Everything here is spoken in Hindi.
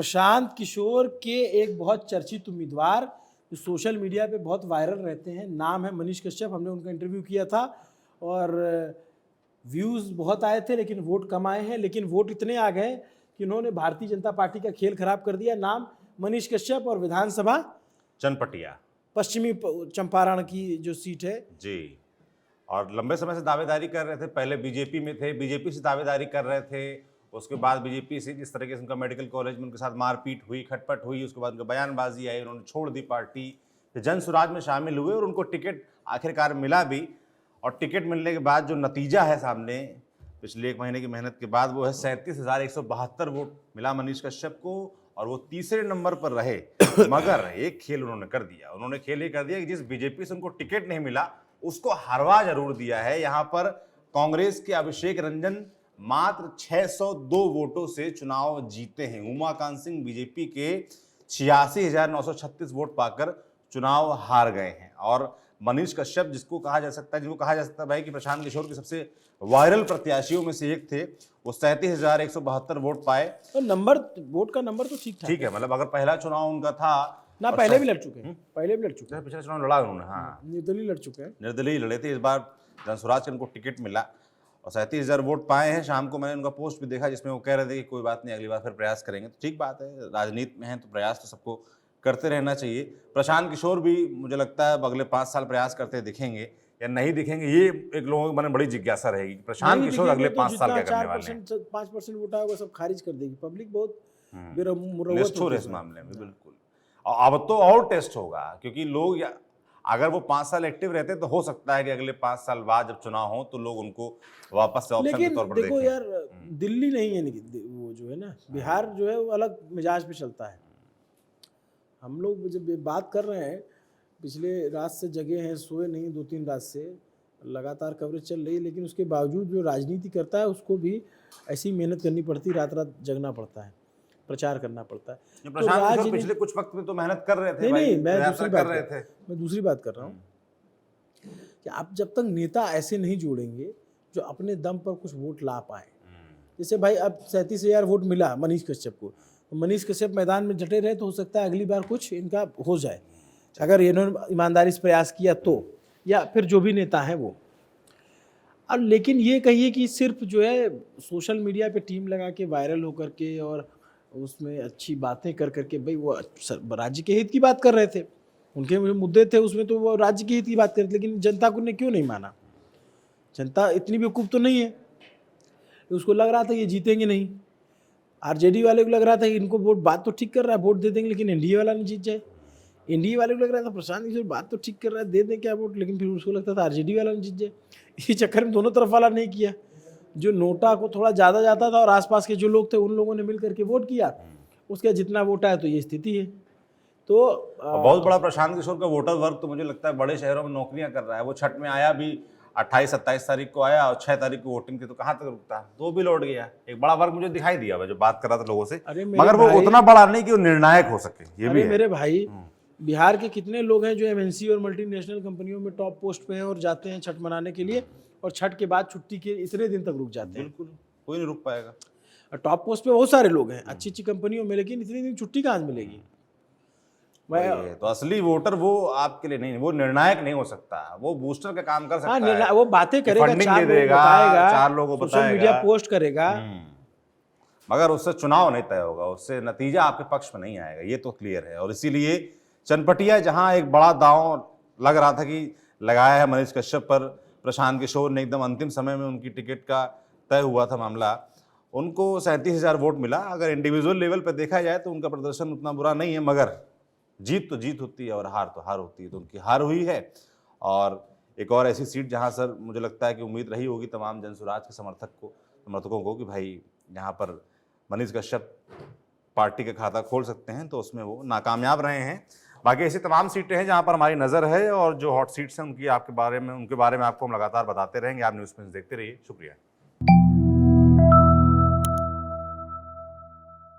प्रशांत किशोर के एक बहुत चर्चित उम्मीदवार जो सोशल मीडिया पे बहुत वायरल रहते हैं, नाम है मनीष कश्यप। हमने उनका इंटरव्यू किया था और व्यूज़ बहुत आए थे लेकिन वोट कम आए हैं। लेकिन वोट इतने आ गए कि उन्होंने भारतीय जनता पार्टी का खेल खराब कर दिया। नाम मनीष कश्यप और विधानसभा चनपटिया पश्चिमी चंपारण की जो सीट है जी। और लंबे समय से दावेदारी कर रहे थे, पहले बीजेपी में थे, बीजेपी से दावेदारी कर रहे थे, उसके बाद बीजेपी से जिस तरीके से उनका मेडिकल कॉलेज में उनके साथ मारपीट हुई, खटपट हुई, उसके बाद उनका बयानबाजी आई, उन्होंने छोड़ दी पार्टी, फिर जन स्वराज में शामिल हुए और उनको टिकट आखिरकार मिला भी। और टिकट मिलने के बाद जो नतीजा है सामने पिछले 1 महीने की मेहनत के बाद, वो है 37,172 वोट मिला मनीष कश्यप को और वो तीसरे नंबर पर रहे। मगर एक खेल उन्होंने कर दिया, उन्होंने खेल ये कर दिया कि जिस बीजेपी से उनको टिकट नहीं मिला उसको हरवा जरूर दिया है। यहाँ पर कांग्रेस के अभिषेक रंजन मात्र 602 वोटों से चुनाव जीते हैं। उमाकांत सिंह बीजेपी के 86,936 वोट पाकर चुनाव हार गए हैं। और मनीष कश्यप जिसको कहा जा सकता है भाई कि प्रशांत किशोर के सबसे वायरल प्रत्याशियों में से एक थे, वो 37,172 वोट पाए। तो नंबर, वोट का नंबर तो ठीक है, मतलब अगर पहला चुनाव उनका था ना, पहले भी लड़ चुके हैं, पिछला चुनाव लड़ा उन्होंने, हाँ निर्दलीय लड़ चुके हैं, निर्दलीय लड़े थे। इस बार जनस्वराज के उनको टिकट मिला और 37,000 वोट पाए हैं। शाम को मैंने उनका पोस्ट भी देखा जिसमें वो कह रहे थे कि कोई बात नहीं, अगली बार फिर प्रयास करेंगे। तो ठीक बात है, राजनीति में है तो प्रयास तो सबको करते रहना चाहिए। प्रशांत किशोर भी मुझे लगता है अगले 5 साल प्रयास करते दिखेंगे या नहीं दिखेंगे, ये एक लोगों के मन में बड़ी जिज्ञासा रहेगी। प्रशांत किशोर अगले 5 साल क्या करने वाले हैं। 5% वोट आएगा सब खारिज कर देगी पब्लिक, बहुत टेस्ट हो रहे इस मामले में। बिल्कुल, अब तो और टेस्ट होगा क्योंकि लोग अगर वो 5 साल एक्टिव रहते तो हो सकता है कि अगले 5 साल बाद जब चुनाव हो तो लोग उनको वापस से ऑप्शन के तौर पर देखें। देखो यार, दिल्ली नहीं है, वो जो है ना, बिहार जो है वो अलग मिजाज पे चलता है। हम लोग जब बात कर रहे हैं, पिछले रात से जगे हैं, सोए नहीं, 2-3 रात से लगातार कवरेज चल रही है, लेकिन उसके बावजूद जो राजनीति करता है उसको भी ऐसी मेहनत करनी पड़ती है, रात रात जगना पड़ता है, प्रचार करना पड़ता है। प्रशांत किशोर पिछले कुछ वक्त में तो मेहनत कर रहे थे। नहीं, मैं दूसरी बात कर रहा हूँ कि आप जब तक नेता ऐसे नहीं जोड़ेंगे जो अपने दम पर कुछ वोट ला पाए, जैसे भाई अब 37,000 वोट मिला मनीष कश्यप को, तो मनीष कश्यप मैदान में डटे रहे तो हो सकता है अगली बार कुछ इनका हो जाए, अगर इन्होंने ईमानदारी से प्रयास किया तो, या फिर जो भी नेता है वो। और लेकिन ये कहिए कि सिर्फ जो है सोशल मीडिया पे टीम लगा के वायरल होकर के और उसमें अच्छी बातें कर करके, भाई वो राज्य के हित की बात कर रहे थे, उनके मुद्दे थे उसमें, तो वो राज्य के हित की बात कर रहे थे, लेकिन जनता को ने क्यों नहीं माना? जनता इतनी बेवकूफ़ तो नहीं है, उसको लग रहा था ये जीतेंगे नहीं। आरजेडी वाले को लग रहा था कि इनको वोट, बात तो ठीक कर रहा है, वोट दे देंगे, लेकिन एनडीए वाला नहीं जीत जाए। एनडीए वाले को लग रहा था प्रशांत किशोर बात तो ठीक कर रहा है, दे दें क्या वोट, लेकिन फिर उसको लगता था आरजेडी वाला नहीं जीत जाए। इसी चक्कर में दोनों तरफ वाला नहीं किया, जो नोटा को थोड़ा ज़्यादा जाता था और आसपास के जो लोग थे उन लोगों ने मिल करके वोट किया, उसका जितना वोट आया तो ये स्थिति है। तो बहुत बड़ा प्रशांत किशोर का वोटर वर्ग तो मुझे लगता है बड़े शहरों में नौकरियां कर रहा है। वो छठ में आया भी 28-27 तारीख को आया और 6 तारीख को वोटिंग थी, तो कहाँ तक रुकता, तो भी लौट गया। एक बड़ा वर्ग मुझे दिखाई दिया, मैं जो बात कर रहा था लोगों से, मगर वो उतना बड़ा नहीं कि वो निर्णायक हो सके। ये भी मेरे भाई, बिहार के कितने लोग हैं जो एमएनसी और मल्टीनेशनल कंपनियों में टॉप पोस्ट पे हैं और जाते हैं छठ मनाने के लिए, और छठ के बाद छुट्टी के इतने दिन तक रुक जाते हैं। बिल्कुल, कोई नहीं रुक पाएगा। और टॉप पोस्ट पे बहुत सारे लोग हैं अच्छी अच्छी कंपनियों में, लेकिन इतने दिन छुट्टी कहाँ मिलेगी? तो असली वोटर वो आपके लिए नहीं, वो निर्णायक नहीं हो सकता, वो बूस्टर का काम कर सकता है। वो बातें करेगा, चार लोगों को सोशल मीडिया पोस्ट करेगा, मगर उससे चुनाव नहीं तय होगा, उससे नतीजा आपके पक्ष में नहीं आएगा, ये तो क्लियर है। और इसीलिए चनपटिया जहां एक बड़ा दांव लग रहा था कि लगाया है मनीष कश्यप पर प्रशांत किशोर ने, एकदम अंतिम समय में उनकी टिकट का तय हुआ था मामला, उनको 37,000 वोट मिला। अगर इंडिविजुअल लेवल पर देखा जाए तो उनका प्रदर्शन उतना बुरा नहीं है, मगर जीत तो जीत होती है और हार तो हार होती है, तो उनकी हार हुई है। और एक और ऐसी सीट जहां सर मुझे लगता है कि उम्मीद रही होगी तमाम जनसुराज के समर्थकों को कि भाई यहाँ पर मनीष कश्यप पार्टी का खाता खोल सकते हैं, तो उसमें वो नाकामयाब रहे हैं। बाकी ऐसी तमाम सीटें हैं जहां पर हमारी नज़र है और जो हॉट सीट्स हैं उनके बारे में आपको हम लगातार बताते रहेंगे। आप न्यूज़ पेज देखते रहिए। शुक्रिया।